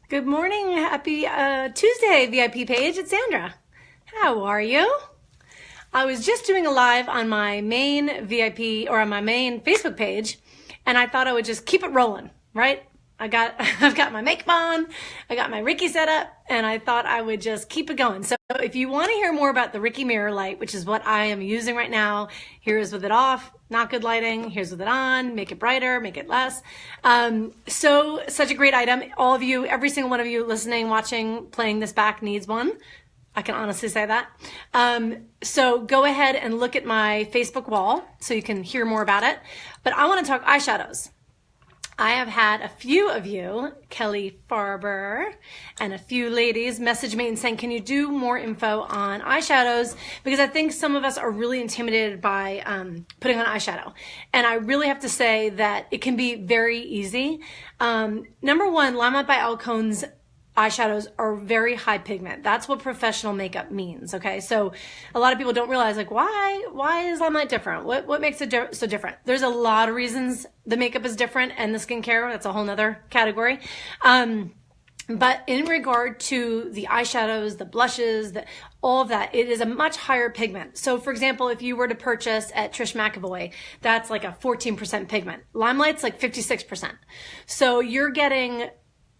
Good morning. Happy Tuesday, VIP page. It's Sandra. How are you? I was just doing a live on my main VIP or on my main Facebook page, and I thought I would just keep it rolling, right? I've got my makeup on, I got my Ricky set up, and I thought I would just keep it going. So if you want to hear more about the Ricky mirror light, which is what I am using right now, here's with it off, not good lighting, here's with it on, make it brighter, make it less. Such a great item. All of you, every single one of you listening, watching, playing this back needs one. I can honestly say that. So go ahead and look at my Facebook wall so you can hear more about it. But I want to talk eyeshadows. I have had a few of you, Kelly Farber, and a few ladies message me and saying, can you do more info on eyeshadows? Because I think some of us are really intimidated by putting on eyeshadow. And I really have to say that it can be very easy. Number one, Limelight by Alcone's eyeshadows are very high pigment. That's what professional makeup means, okay? So a lot of people don't realize, like, why is Limelight different? What makes it so different? There's a lot of reasons the makeup is different, and the skincare, that's a whole nother category. But in regard to the eyeshadows, the blushes, all of that, it is a much higher pigment. So for example, if you were to purchase at Trish McEvoy, that's like a 14% pigment. Limelight's like 56%. So you're getting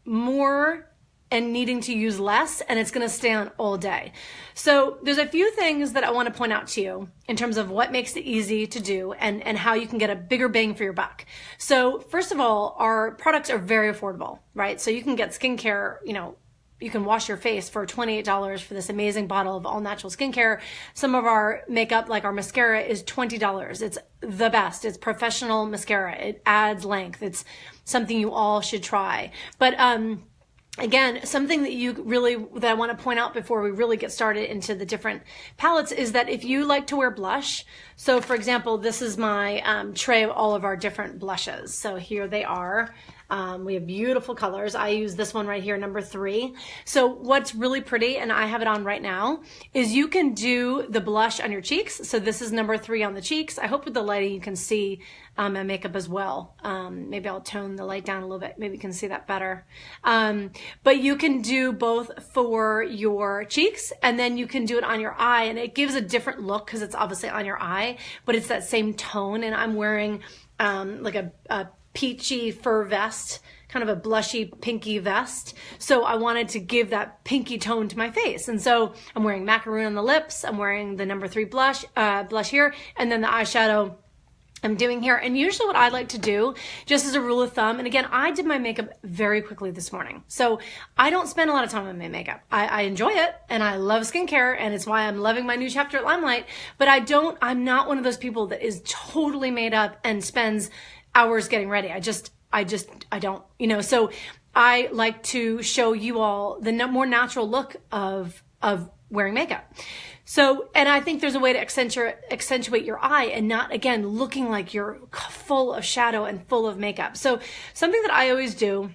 more and needing to use less, and it's going to stay on all day. So there's a few things that I want to point out to you in terms of what makes it easy to do and how you can get a bigger bang for your buck. So first of all, our products are very affordable, right? So you can get skincare, you can wash your face for $28 for this amazing bottle of all natural skincare. Some of our makeup, like our mascara, is $20. It's the best. It's professional mascara. It adds length. It's something you all should try. But, again, something that I want to point out before we really get started into the different palettes is that if you like to wear blush, so for example, this is my tray of all of our different blushes. So here they are. We have beautiful colors. I use this one right here, number 3. So what's really pretty, and I have it on right now, is you can do the blush on your cheeks. So this is number 3 on the cheeks. I hope with the lighting you can see my makeup as well. Maybe I'll tone the light down a little bit. Maybe you can see that better. But you can do both for your cheeks, and then you can do it on your eye, and it gives a different look because it's obviously on your eye, but it's that same tone. And I'm wearing like a peachy fur vest, kind of a blushy pinky vest. So I wanted to give that pinky tone to my face. And so I'm wearing macaroon on the lips. I'm wearing the number 3 blush here, and then the eyeshadow I'm doing here. And usually what I like to do, just as a rule of thumb, and again, I did my makeup very quickly this morning. So I don't spend a lot of time on my makeup. I enjoy it, and I love skincare, and it's why I'm loving my new chapter at Limelight. But I'm not one of those people that is totally made up and spends hours getting ready. I don't, so I like to show you all the more natural look of wearing makeup. So, and I think there's a way to accentuate your eye and not, again, looking like you're full of shadow and full of makeup. So something that I always do,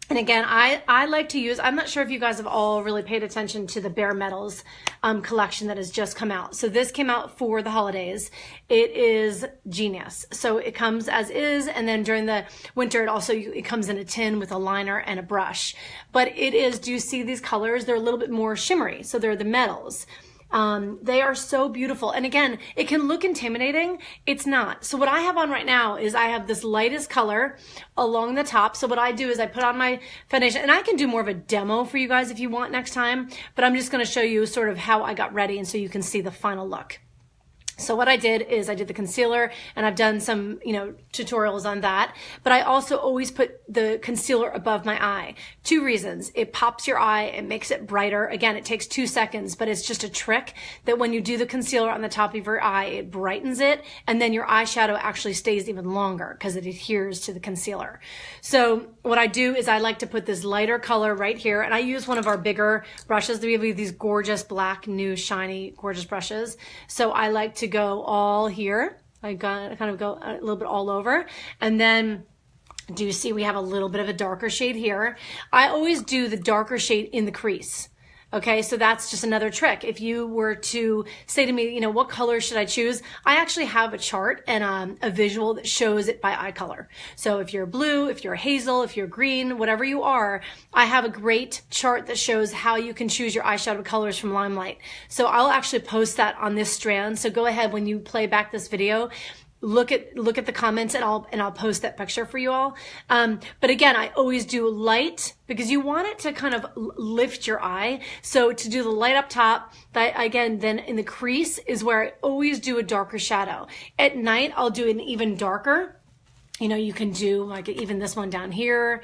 and again, I like to use, I'm not sure if you guys have all really paid attention to the Bare Metals collection that has just come out. So this came out for the holidays. It is genius. So it comes as is, and then during the winter, it comes in a tin with a liner and a brush. But it is, do you see these colors? They're a little bit more shimmery. So they're the metals. They are so beautiful. And again, it can look intimidating. It's not. So what I have on right now is I have this lightest color along the top. So what I do is I put on my foundation, and I can do more of a demo for you guys if you want next time, but I'm just going to show you sort of how I got ready, and so you can see the final look. So what I did is I did the concealer, and I've done some, tutorials on that, but I also always put the concealer above my eye. 2 reasons. It pops your eye, it makes it brighter. Again, it takes 2 seconds, but it's just a trick that when you do the concealer on the top of your eye, it brightens it, and then your eyeshadow actually stays even longer because it adheres to the concealer. So what I do is I like to put this lighter color right here, and I use one of our bigger brushes. We have these gorgeous black, new, shiny, gorgeous brushes. So I like to go all here. I kind of go a little bit all over. And then do you see we have a little bit of a darker shade here? I always do the darker shade in the crease. Okay, so that's just another trick. If you were to say to me, you know, what color should I choose? I actually have a chart and a visual that shows it by eye color. So if you're blue, if you're hazel, if you're green, whatever you are, I have a great chart that shows how you can choose your eyeshadow colors from Limelight. So I'll actually post that on this strand. So go ahead when you play back this video, look at the comments and I'll post that picture for you all. But again, I always do light because you want it to kind of lift your eye. So to do the light up top, again, then in the crease is where I always do a darker shadow. At night, I'll do an even darker. You know, you can do like even this one down here,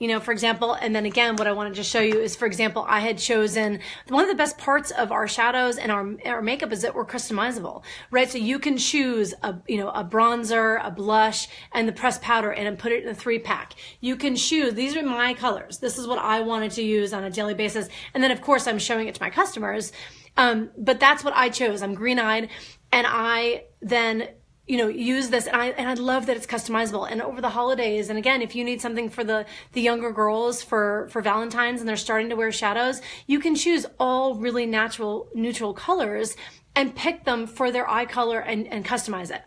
you know, for example. And then again, what I wanted to show you is, for example, I had chosen one of the best parts of our shadows and our makeup is that we're customizable, right? So you can choose a bronzer, a blush, and the pressed powder and put it in a 3-pack. You can choose, these are my colors. This is what I wanted to use on a daily basis. And then of course I'm showing it to my customers. But that's what I chose. I'm green-eyed and I then use this and I love that it's customizable. And over the holidays, and again, if you need something for the younger girls for Valentine's and they're starting to wear shadows, you can choose all really natural, neutral colors and pick them for their eye color and customize it.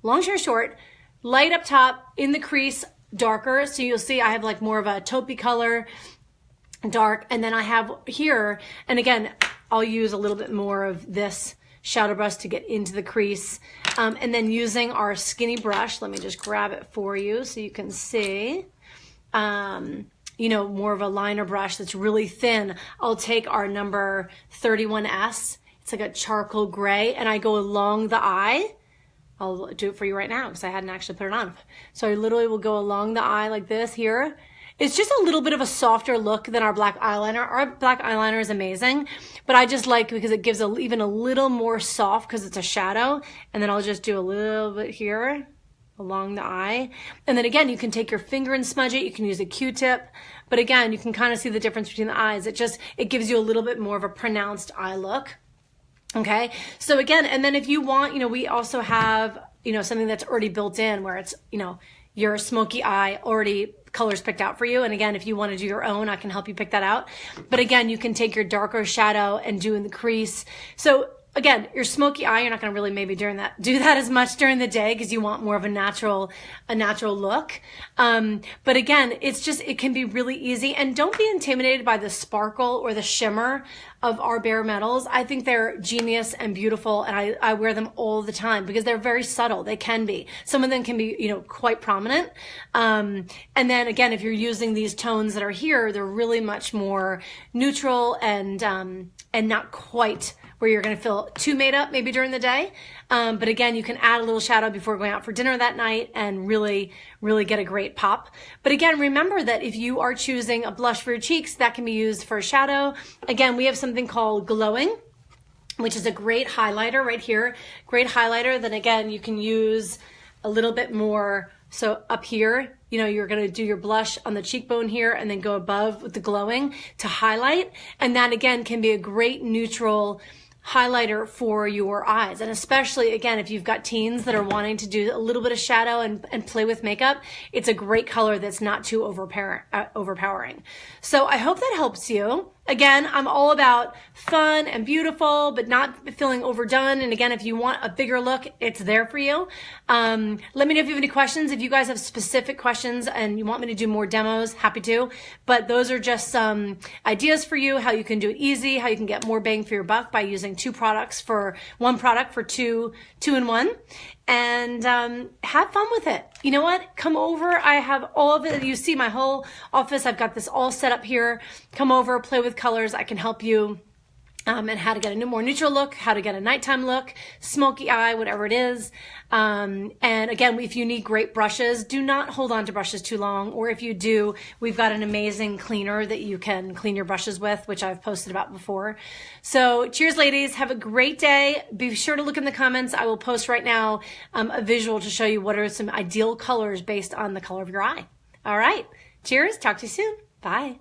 Long story short, light up top, in the crease, darker. So you'll see I have like more of a taupey color, dark. And then I have here, and again, I'll use a little bit more of this shadow brush to get into the crease. And then using our skinny brush, let me just grab it for you so you can see, more of a liner brush that's really thin. I'll take our number 31S. It's like a charcoal gray and I go along the eye. I'll do it for you right now because I hadn't actually put it on. So I literally will go along the eye like this here. It's just a little bit of a softer look than our black eyeliner. Our black eyeliner is amazing, but I just like because it gives even a little more soft because it's a shadow. And then I'll just do a little bit here along the eye. And then again, you can take your finger and smudge it. You can use a Q-tip, but again, you can kind of see the difference between the eyes. It gives you a little bit more of a pronounced eye look. Okay. So again, and then if you want, we also have, something that's already built in where it's, your smoky eye already colors picked out for you. And again, if you want to do your own, I can help you pick that out. But again, you can take your darker shadow and do in the crease. So again, your smoky eye, you're not going to really maybe do that as much during the day because you want more of a natural look. But again, it can be really easy, and don't be intimidated by the sparkle or the shimmer of our bare metals. I think they're genius and beautiful, and I wear them all the time because they're very subtle. They can be. Some of them can be, quite prominent. And then again, if you're using these tones that are here, they're really much more neutral and not quite where you're going to feel too made up maybe during the day. But again, you can add a little shadow before going out for dinner that night and really, really get a great pop. But again, remember that if you are choosing a blush for your cheeks, that can be used for a shadow. Again, we have something called Glowing, which is a great highlighter right here. Great highlighter. Then again, you can use a little bit more. So up here, you're going to do your blush on the cheekbone here and then go above with the Glowing to highlight. And that again can be a great neutral highlighter for your eyes. And especially again, if you've got teens that are wanting to do a little bit of shadow and play with makeup, it's a great color that's not too overpowering. So I hope that helps you. Again, I'm all about fun and beautiful, but not feeling overdone. And again, if you want a bigger look, it's there for you. Let me know if you have any questions. If you guys have specific questions and you want me to do more demos, happy to. But those are just some ideas for you, how you can do it easy, how you can get more bang for your buck by using one product for two in one. And have fun with it. You know what? Come over. I have all of it. You see my whole office. I've got this all set up here. Come over, play with colors. I can help you and how to get a more neutral look, how to get a nighttime look, smoky eye, whatever it is. And again, if you need great brushes, do not hold on to brushes too long. Or if you do, we've got an amazing cleaner that you can clean your brushes with, which I've posted about before. So cheers, ladies. Have a great day. Be sure to look in the comments. I will post right now a visual to show you what are some ideal colors based on the color of your eye. All right. Cheers. Talk to you soon. Bye.